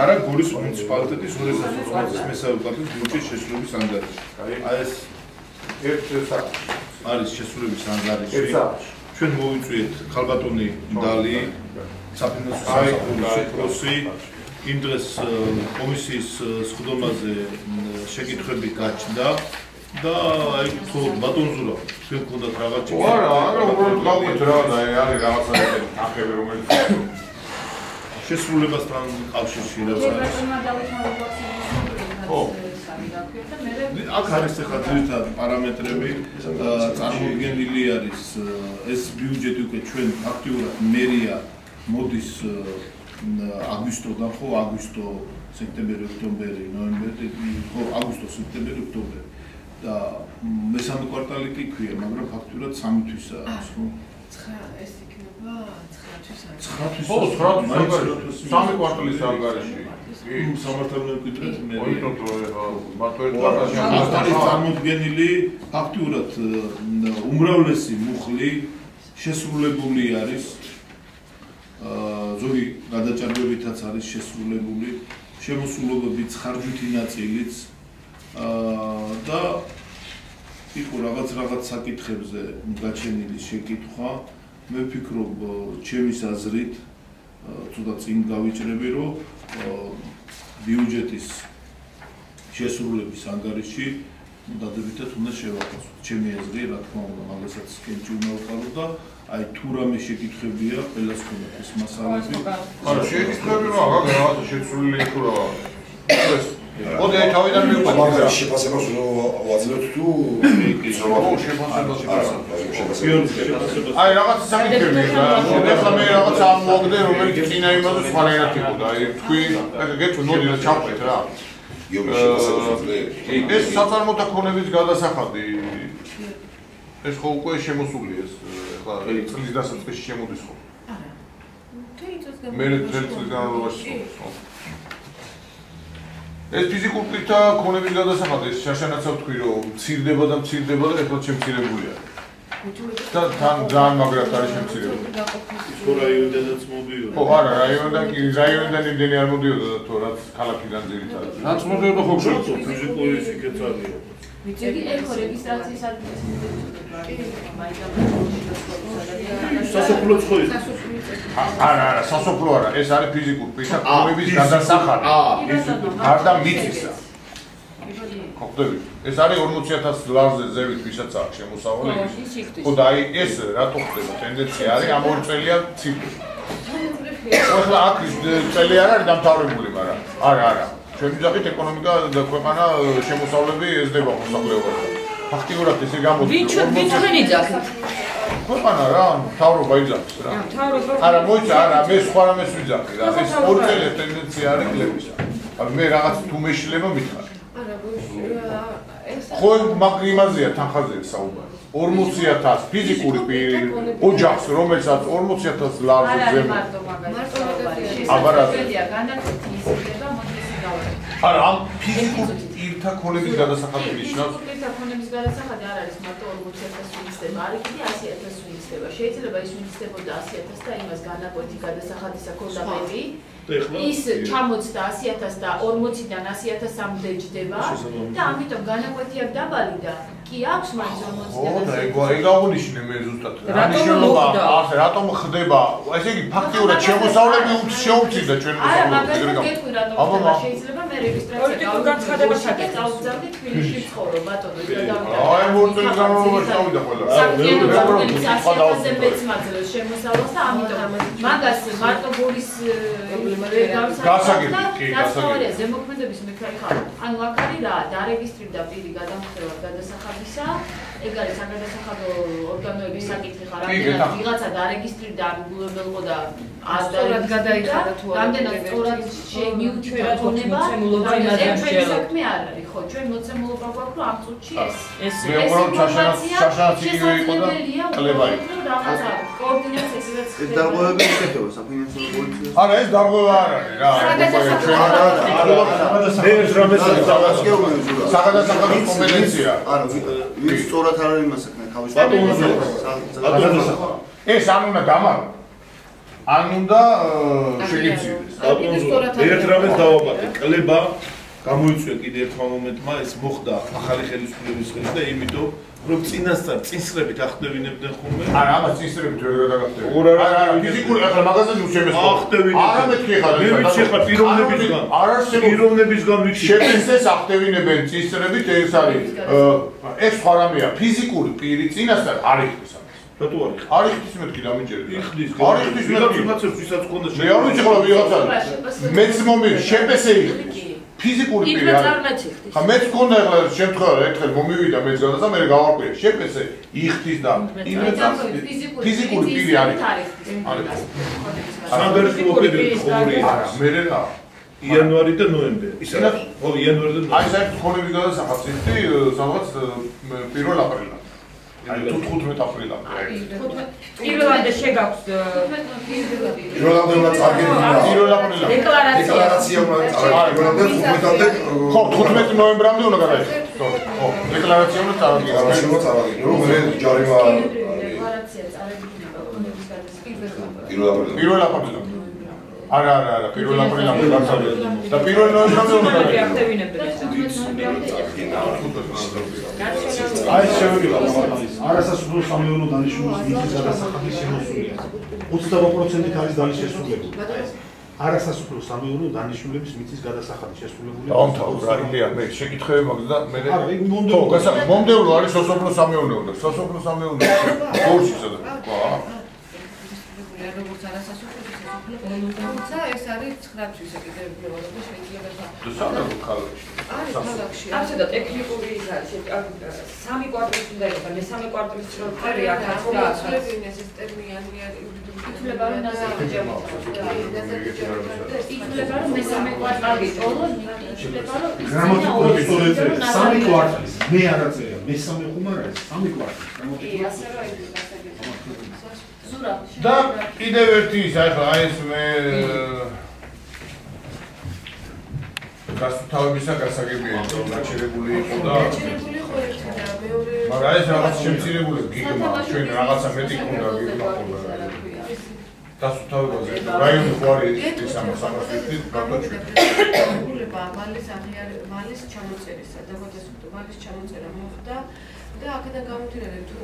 არა გორის მუნიციპალიტეტის 2019 მესამე პარტიის ბიუჯეტის შესრულების ანგარიში. აი ეს არის შესრულების ანგარიში. ჩვენ მოვიწვიეთ ქალბატონი დალი, საფინანსო სამსახურის უფროსი, იმ დღეს კომისიის სხდომაზე შეკითხვები გაჩნდა და აი თუ ბატონ ზურა თქვენ გქონდათ რაღაც შეკითხვა? არა, უბრალოდ გავყვეთ რა და არის რაღაცა თანხები რომელიც შესრულებასთან კავშირში რაც არის. აქ არის ახლა ძირითადად პარამეტრები წარმოდგენილი არის ეს ბიუჯეტი უკვე ჩვენ აქტიურად მერია მოდის აგვისტოდან ხო აგვისტო სექტემბერი ოქტომბერი ნოემბერი ხო აგვისტო სექტემბერი ოქტომბერი და მესამე კვარტალი კი ქვია მაგრამ ფაქტურად 3 თვისაა ხო 9 ეს იქნება 9 თვის არის 9 თვის ხო 9 თვის 3 კვარტალის ანგარიში სამართალო მემკვიდრედ მე არის წარმოდგენილი ფაქტურად უმრავლესი მუხლი შესრულებული არის ზოგი გადაჭარბებითაც არის შესრულებული შემოსულობები ხარჯვითი ნაწილიც და იყო რაღაც საკითხებზე გაჩენილი შეკითხვა მე ვფიქრობ ჩემის აზრით ცოტა წინ გავიჭრები რომ ბიუჯეტის შესრულების ანგარიში დადებითად უნდა შევაფასოთ ჩემი აზრი რა თქმა უნდა მაგასაც კენჭი უნდა ვყარო და აი თუ რამე შეკითხვებია ყველას ქონდათ ეს მასალები არა შეკითხვები რა რაღაცა შეცვლილი თუ რა ეს ოდი აი თავიდან მივყვეთ მაგას შეფასებას ვაძლევთ თუ აი რაღაც საკითხები და ეხლა მე რაღაცა ამოვაგდე რომელიც წინა იმაზე სხვანაირად იყო და აი თქვი გეჩვენ მოდი და ჩავყვეთ რა ეს საწარმოთა ქონების გადასახადი ეს ხო უკვე შემოსული ეს ეხლა წლის დასაწყისში შემოდის ხო არა მე წლის განმავლობაში ეს ფიზიკურ პირთა ქონების გადასახადი ეს შაშანაცავ თქვი რომ მცირდება და ეხლა შემცირებულია და თან ძალიან მაგრად არის შემცირებული ხო რაიონიდანაც მოდიოდა ხო არა რაიონიდან იმდენი არ მოდიოდა და თუ რაც ქალაქიდან ძირითადად რაც მოდიოდა ხო შეწო ფიზიკური ისიქეც არის ვიცი ეხო რეგისტრაციის სასოფლო წყორი არა სასოფლო არა ეს არის ფიზიკურ პირთა ქონების გადასახადი გარდა მიწისა ხო ხდები ეს არის 40000 ლარზე ზევით ვისაც აქვს შემოსავალი ხო და აი ეს რატო ხდება ტენდენცია არის ამ ორი წელია ციფრი ახლა აქ წელი არ არის დამთავრებული მაგრამ არა ჩვენი ძაღლით ეკონომიკა და ქვეყანა შემოსავლები ეზრდება მოსახლეობას ფაქტიურად ესე გამოდის ვიჩვენი ძაღლით ქვეყანა რა მთავრობა იძახის რა არა მოიცა არა მე სხვა რამეს ვიძახი რა ეს ორი წელი ტენდენცია არის გლებისა ანუ მე რაღაც თუ მეშლება მითხარ ხო იმაზეა თანხაზეა საუბარი 40000 ფიზიკური პირი ოჯახს რომელსაც 40000 ლარზე ზემო აბარა არა ამ ფიზიკურ პირთა ქონების გადასახადი ნიშნავს პირთა ქონების გადასახადი არ არის მარტო 40000 ვინიცდება არის კიდე 100000 ვინიცდება შეიძლება ის ვინიცდებოდა 100000 და იმას განაკვეთი გადასახადისა ქონდა მეტი ის ჩამოწდა 100000 და 40-დან 100000-მდე ჯდება და ამიტომ განაკვეთი აქვს დაბალი და კი აქვს მაინც 40-დან ეგ აღნიშნე მე ზუსტად რატომ ხდება ესე იგი ფაქტიურად შემოსავლები შეუწირდა ჩვენ მოსავლებს გეტყვი რატომ შეიძლება მე რეგისტრაცია განცხადება შეგეძლო წავდე თბილისში ცხოვრობ ბატონო აი მორწელი განმავლობაში წავიდა ყველა საქმიანობაზე მეც მაძლევს შემოსავლას და ამიტომ მაგას მარტო გულის გასაგებია ზემოქმედების მექანიკა ანუ აქ არის რა დარეგისტრირდა პირი გადამხდელად გადასახადისა ეგ არის საგადასახადო ორგანოების საკითხი ხარ რამდენად ვიღაცა დარეგისტრირდა ან გულობელყო და არ გადაიხადა თუ არა რამდენად სწორად მიუთითა ქონება ეს საქმე არ არის ხო ჩვენ მოცემულობა გვაქვს რომ ამ წუთში ეს შაშანაცი იყო და კლება იყო რაღაცა კოორდინაციას ეს დარღვევები ეხება საფინანსო პოლიციას არა ეს დარღვევა არ არის რა საგადასახადო კომპეტენცია არა ვინც სწორად არ არის მასაკნა თავის ეს არ უნდა დამარო ან უნდა შეგეცილდეს. ერთ რამეს დავამატე, კლება გამოიწვია კიდე ერთმა მომენტმა, ეს მოხდა ახალი ხელისუფლების ხელში და იმიტომ რომ წინასწარ წინსრებით ახდევინებდნენ ხოლმე. არა, ამას წინსრებით ვერ გადაგახდები. არა, ფიზიკური ახლა მაგაზად უშემეს. ახდევინებდნენ. არა მეთქი ხარ. მე ვიცი ხარ პიროვნებისგან. არა პიროვნებისგან ვიცი. შეგეცეს ახდევინებენ წინსრებით ეს არის. ეს სხვა რამეა, ფიზიკური პირი წინასწარ არ იხდის ამას. რატო არ იხდის? არ იხდის მეთქი დამიჯერდი. იხდის. არ იხდის მეთქი. ვიღაცებს ვისაც ქონდა მე არ ვიცი ხოლმე ვიღაცა. მეც მომი შეპესე იხდის. ფიზიკური პირი არის. ხა მეც გქონდა ახლა შემთხვევა ერთხელ მომივიდა მეც გადადა და მე გავარკვიე შეპესე იხდის და ფიზიკური პირი არის. სამბერგი მოკიდე ხორი. არა, მე რა. იანვარი და ნოემბერი. ისა ხო იანვარი და ნოემბერი. აი საერთოდ ხონები გადასახავს იხდი სადღაც 1 აპრილამდე. აი 15 აპრილამდე. პირველამდე შეგაქვს 1 უნდა წარგებინა. დეკლარაცია უნდა წარგებინა 15-მდე. ხო, 15 ნოემბრამდე უნდა გადაიხადოს. ხო, დეკლარაცია უნდა წარგებინა. რომ მე ჯარიმა დეკლარაცია წარგებინა ხონების გადასახადს 1 აპრილამდე. არა, 1 აპრილამდე გასაგებია. და 1 ნოემბრამდე უნდა აი შევიდა არასასრულო სამეურნეო დანიშნულების მიწის გადასახადის შემოსულია 28% არის დანიშნულებული არასასრულო სამეურნეო დანიშნულების მიწის გადასახადის შესრულებული დაამთავრა რა იდეა მე შეკითხები მაქვს და მე ხო გასაგებია მომდევნო არის სასოფლო სამეურნეო და სასოფლო სამეურნეო გორში სადაც როგორც არასასრულო თუმცა ეს არის 9 თვის ეკიდრებულება და შეიძლება და სადაც ქალაქში არის ქალაქში აბსოლუტურად ტექნიკური ის არის სამი კვარტალის უნდა იყოს მესამე კვარტალის წროწერი აქაც და აცვლებინეს ეს ტერმინი ითვლება რომ ითვლება რომ მესამე კვარტალის ბოლო ითვლება რომ გრამატიკულად სამი კვარტალის მე არ აწერია მესამე ხომ არ არის სამი კვარტალი კი ასე რა ის და კიდევ ერთი ის ახლა აი ეს მე გასთავებისა გასაგებია რომ გაჩერებული იყო და მაგრამ ეს რაღაც შემცირებული გიგმა ჩვენ რაღაცა მეტი ქონდა გიგმა ქონდა გასთავებაზე რაიონი ხوارი ის ამას გაგოჩვენება მალის ჩამოწერისა და მალის ჩამოწერა მოხდა და აქედან გამომდინარე თუ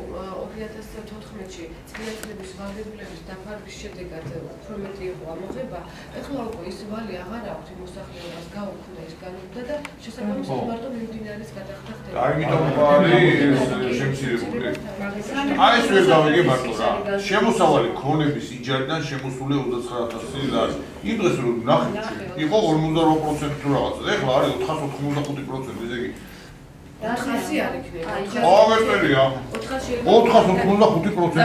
2014-ში წინასწრების ვალდებულების დაფარვის შედეგად უფრო მეტი იყო ამოღება, ეხლა უკვე ის ვალი აღარ აქვს იმ მოსახლეობას გაუქმდა ის განუხდა და შესაბამისად მარტო მიმდინარის გადახდა ხდება. ამიტომ არის შემცირებული. აი ეს ვერ გავიგე მარტო რა. შემოსავალი ქონების იჯარიდან შემოსული 39000 ლარი. იმ დღეს რომ ნახეთ იყო 58% თუ რაღაცა. ეხლა არის 495%, ესე იგი 400 არ იქნება. აღერწერია. 495%.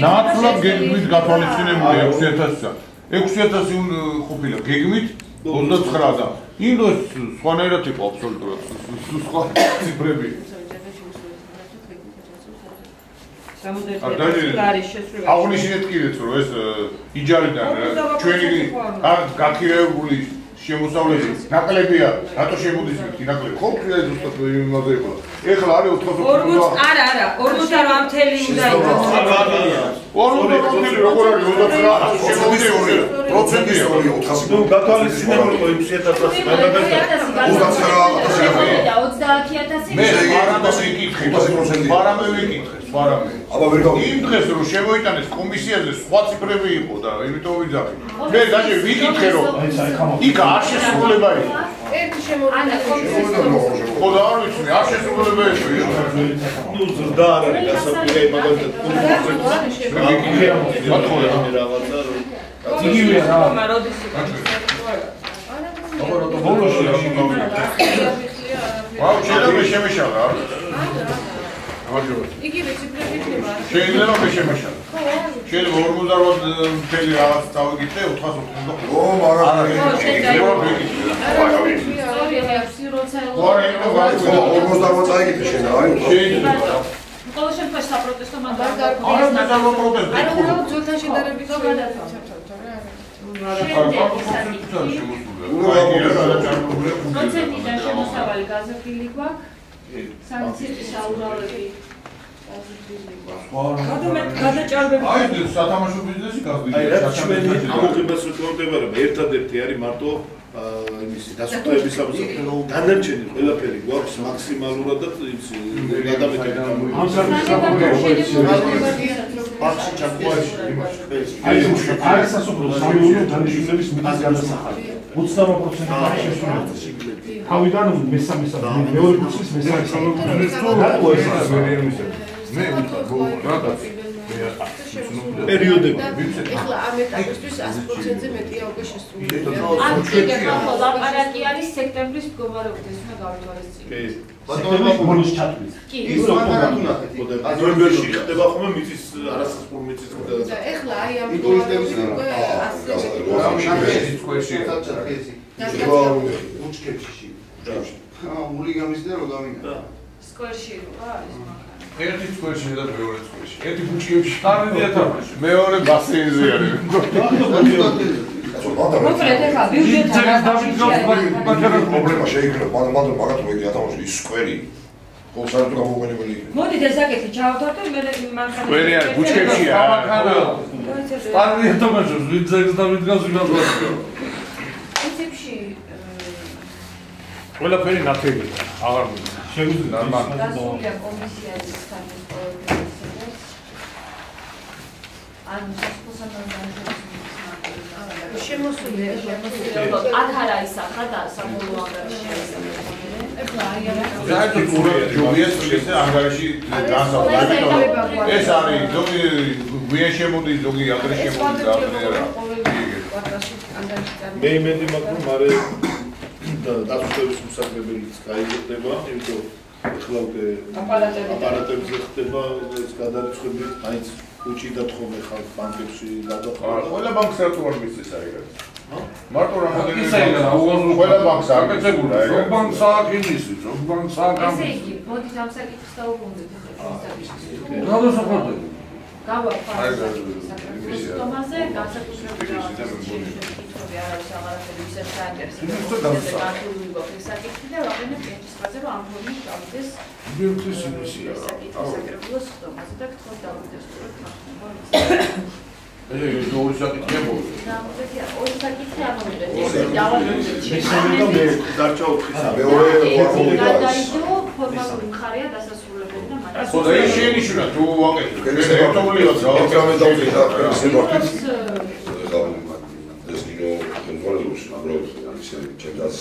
ნაცვლად გეგმით გათვალისწინებული 6000-ისა. 6000 ყოფილა გეგმით 29 და იმ დროს სხვანაირად იყო აბსოლუტურად სხვა ციფრები. აღნიშნეთ კიდეც რომ ეს იჯარიდან ჩვენი გაქირეული შემოსავლები ნაკლებია, რატო შემოდის მეთქი ნაკლები? ხო, ფრია ზუსტად იმაზე იყო. ეხლა არის 450. არა, 48 უნდა იყოს. 48 როგორ არის 29? შემოდია 2%-ია. ნუ გათვალისწინებული იყო 6000 მე არამე ვიკითხე, არამე ვიკითხე, არამე. აბა ვერ გავიგე. იმ დღეს რომ შემოიტანეს კომისიაზე სხვა ციფრები იყო და იმიტომ ვიძახი. მე დაჟე ვიკითხე რომ იქ არ შესრულება იყო. ერთი შემოვიდა კომისიის ხო და არ ვიცი, არ შესრულება იყო. ნუ ზრდა არ არის გასაკვირი მაგალითად იგივეა რა. ბოლოში რა მოგავიდა. ვაუ, შეიძლება შემეშალა. იგივე ციფრები იქნება. შეიძლება შემეშალა. შეიძლება 48 რაღაც წავიგეთ 495. ო, მაგრამ წაიგეთ შენ აი. ყოველ შემთხვევაში საპროტესტო მანდატი არა პროტესტი. არა, ძველთან შედარებით პროცენტიდან შემოსავალი გაზრდილი გვაქვს, სანქციების აურალები აი სათამაშო ბიზნესი გაზრდილია. აი რაც ჩვენი ამოღებას ვწონდებარება ერთადერთი არის მარტო იმისი დასწრების სამსახური. დანარჩენი ყველაფერი გვაქვს მაქსიმალურად და გადამეტებით. ამ საკითხს ბაქში ჩაგვაში აი სასოფლო სამეურნეო დანიშნულების მიწის გადასახადი 80% შესრულებული. თავიდან მესამე მეორე კურსის მესამე მე რაღაც პერიოდები. ეხლა ამ ეტაპისთვის 100%-ზე მეტია უკვე შესრულებული. ან კიდე ხო ლაპარაკი არის სექტემბრის მდგომარეობით ეს უნდა გავითვალისწინოთ. ბოლოს ჩათვლის. კი, ნოემბერში ხდება ხოლმე მიწის არასასწორ მიწის და ეხლა აი ამ მდგომარეობით უკვე 100 ულიგამის და როგავინა. სკვერში რა არის მაგარი. ერთი სკვერში და მეორე სკვერში. ერთი ბუჩქებში ხარდია თამაში. მეორე ბასეინზე არის. მოკლედ ეხლა ბიუჯეტთან პრობლემა შეიძლება მაგათ მოიგი ათამაში ის სკვერი. ხო საერთოდ გამოუყენებელი იქნება. მოდით ეს საკითხი ჩავთვალოთ მე მანქანა. სკვერი არის ბუჩქებშია. ხარდია თამაშობს ვინც ეგს დამიდგას ვინაც ვარ. პრინციპში ყველაფერი ნათელია. აღარ მიწა. შეგვიძლია ნორმალურად. დასულია კომისიაზე სტატის პროექტის ან სასწავლო შემოსულია აქ არა ისახა და საბოლოო ანგარიში ეხლა აი ჯობიას ისე ანგარიში განსაკუთრებით ეს არის ზოგი გვიან შემოდის ზოგი ადრე შემოდის მე იმედი მაქვს რომ მარე დასწრების მოსაგებელიც გაიზრდება იმიტომ ეხლა უკვე აპარატებზე ხდება ეს გადარიცხები აიც უჩი დათხოვნე ხალხ ბანკებში გადაყარა ყველა ბანკს ერთო არ მისცეს აიგებს მარტო რამოდენიმე ყველა ბანკს არ მიცებულა ეგ ბანკს აქ იმისი ზოგ ბანკს აქ ესე იგი მოდით ამ საკითხს დაუბრუნდეთ ეხლა გადასახადები გამოვხმარდომაზე განსაკუთრებით არის აღარაფერი ისეთ საინტერესო საკითხი და ვაყენებ ერთისაზე რომ ამ ფორმით გავიდეს ბიუჯეტის იმისია საკითხის ხდომაზე და გთხოვთ დავიდეს სწორად თანხმობა ეს ორი საკითხია მოუწევთ ორი საკითხი ამოვიდეთ ესე დავაბრუნდეთ დარჩა 4 მეორე გადაიდო ფორმალური მხარეა დასასრულებელი და მაგრამ ხო და ის შენიშნა თუ ვაკეთებ ერთობლიოთ რა ეკრანზე დავწერა პრინციპით ეს ნინო კონტროლერს უბრალოდ ისე ჩემს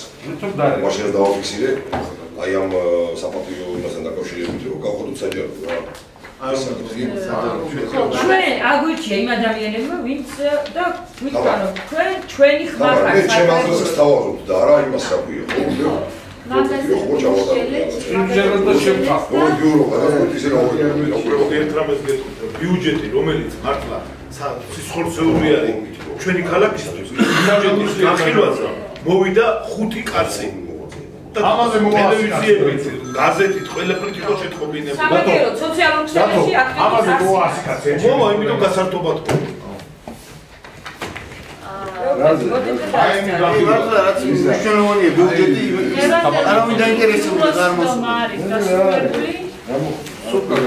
მაშინაც დავაფიქსირე აი ამ საპატიო იმასთან დაკავშირებით რომ გავხდოთ საჯარო რა ჩვენ აგვიჩია იმ ადამიანებმა ვინც და ვიტყვი რომ ჩვენი ხმა ხარ მე ჩემ აზრს ვსთავაზობ და არა იმას საქვია ბიუჯეტი რომელიც მართლა სისხლძეული არის ჩვენი ქალაქისთვის ბიუჯეტის განხილვაზე მოვიდა 5 კაცი ამაზე ტელევიზიებით გაზეთით ყველაფრით იყო შეტყობინებული სამაგერო სოციალურ ქსელში ამაზე მოვა 100 კაცი მოვა იმიტომ გასართობად მართლა რაც მნიშვნელოვანია ბიუჯეტი არავინ დაინტერესებული არ მოსულა სუპერ